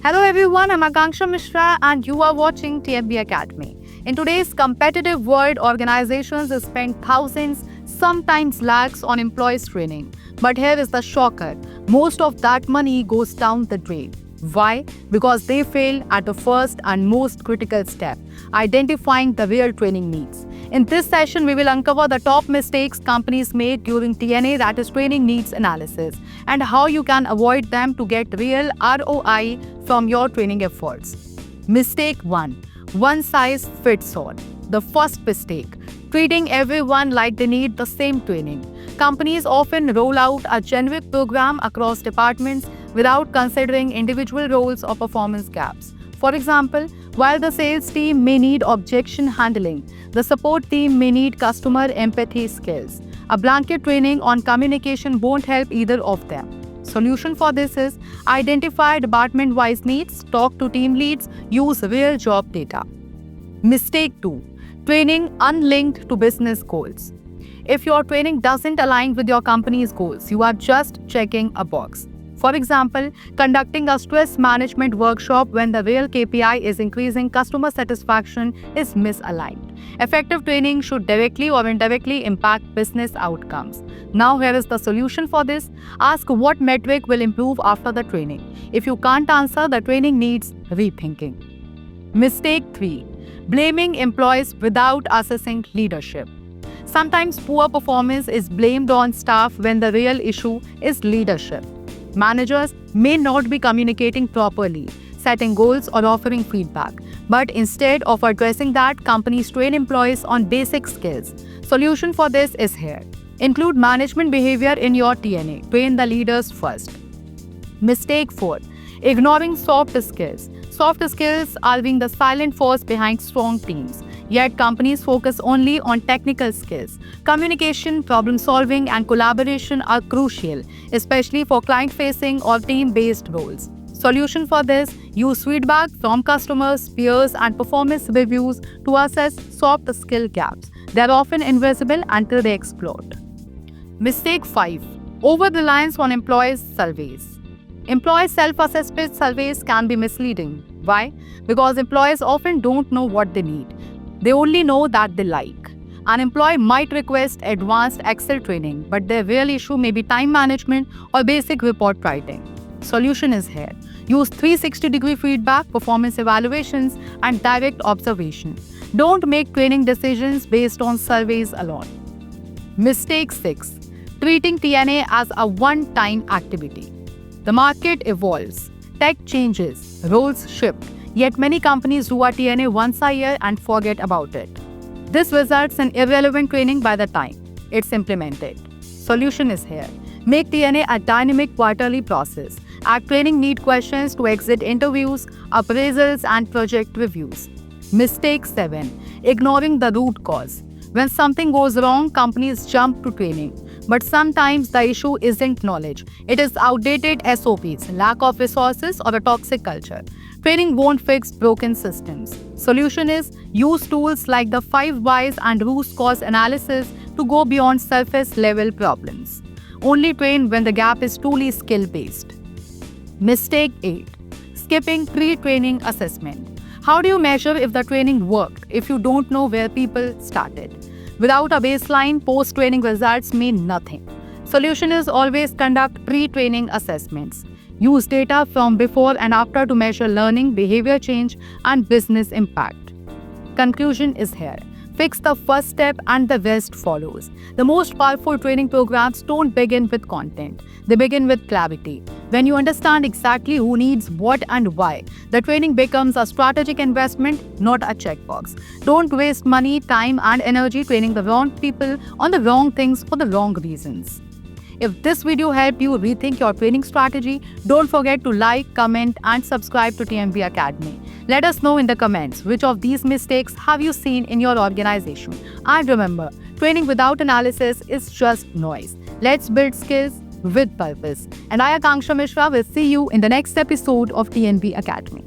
Hello everyone, I'm Akanksha Mishra and you are watching TMB Academy. In today's competitive world, organizations spend thousands, sometimes lakhs on employees training. But here is the shocker. Most of that money goes down the drain. Why? Because they fail at the first and most critical step, identifying the real training needs. In this session, we will uncover the top mistakes companies make during TNA, that is training needs analysis, and how you can avoid them to get real ROI from your training efforts. Mistake 1. One size fits all. The first mistake. Treating everyone like they need the same training. Companies often roll out a generic program across departments without considering individual roles or performance gaps. For example, while the sales team may need objection handling, the support team may need customer empathy skills. A blanket training on communication won't help either of them. Solution for this is identify department-wise needs, talk to team leads, use real job data. Mistake 2. Training unlinked to business goals. If your training doesn't align with your company's goals, you are just checking a box. For example, conducting a stress management workshop when the real KPI is increasing customer satisfaction is misaligned. Effective training should directly or indirectly impact business outcomes. Now here is the solution for this. Ask what metric will improve after the training. If you can't answer, the training needs rethinking. Mistake 3. Blaming employees without assessing leadership. Sometimes poor performance is blamed on staff when the real issue is leadership. Managers may not be communicating properly, setting goals or offering feedback. But instead of addressing that, companies train employees on basic skills. Solution for this is here. Include management behavior in your TNA. Train the leaders first. Mistake 4. Ignoring soft skills. Soft skills are being the silent force behind strong teams. Yet companies focus only on technical skills. Communication, problem solving, and collaboration are crucial, especially for client-facing or team-based roles. Solution for this: use feedback from customers, peers, and performance reviews to assess soft skill gaps. They are often invisible until they explode. Mistake 5. Over-reliance on employees' surveys. Employee self-assessment surveys can be misleading. Why? Because employees often don't know what they need. They only know that they like. An employee might request advanced Excel training, but their real issue may be time management or basic report writing. Solution is here. Use 360-degree feedback, performance evaluations, and direct observation. Don't make training decisions based on surveys alone. Mistake 6. Treating TNA as a one-time activity. The market evolves. Tech changes. Roles shift. Yet many companies do a TNA once a year and forget about it. This results in irrelevant training by the time it's implemented. Solution is here. Make TNA a dynamic quarterly process. Add training need questions to exit interviews, appraisals, and project reviews. Mistake 7. Ignoring the root cause. When something goes wrong, companies jump to training. But sometimes the issue isn't knowledge. It is outdated SOPs, lack of resources, or a toxic culture. Training won't fix broken systems. Solution is use tools like the 5 whys and root cause analysis to go beyond surface level problems. Only train when the gap is truly skill-based. Mistake 8. Skipping pre-training assessment. How do you measure if the training worked if you don't know where people started? Without a baseline, post-training results mean nothing. Solution is always conduct pre-training assessments. Use data from before and after to measure learning, behavior change, and business impact. Conclusion is here. Fix the first step and the rest follows. The most powerful training programs don't begin with content. They begin with clarity. When you understand exactly who needs what and why, the training becomes a strategic investment, not a checkbox. Don't waste money, time, and energy training the wrong people on the wrong things for the wrong reasons. If this video helped you rethink your training strategy, don't forget to like, comment, and subscribe to TMB Academy. Let us know in the comments which of these mistakes have you seen in your organization. And remember, training without analysis is just noise. Let's build skills with purpose. And I, Akanksha Mishra, will see you in the next episode of TNB Academy.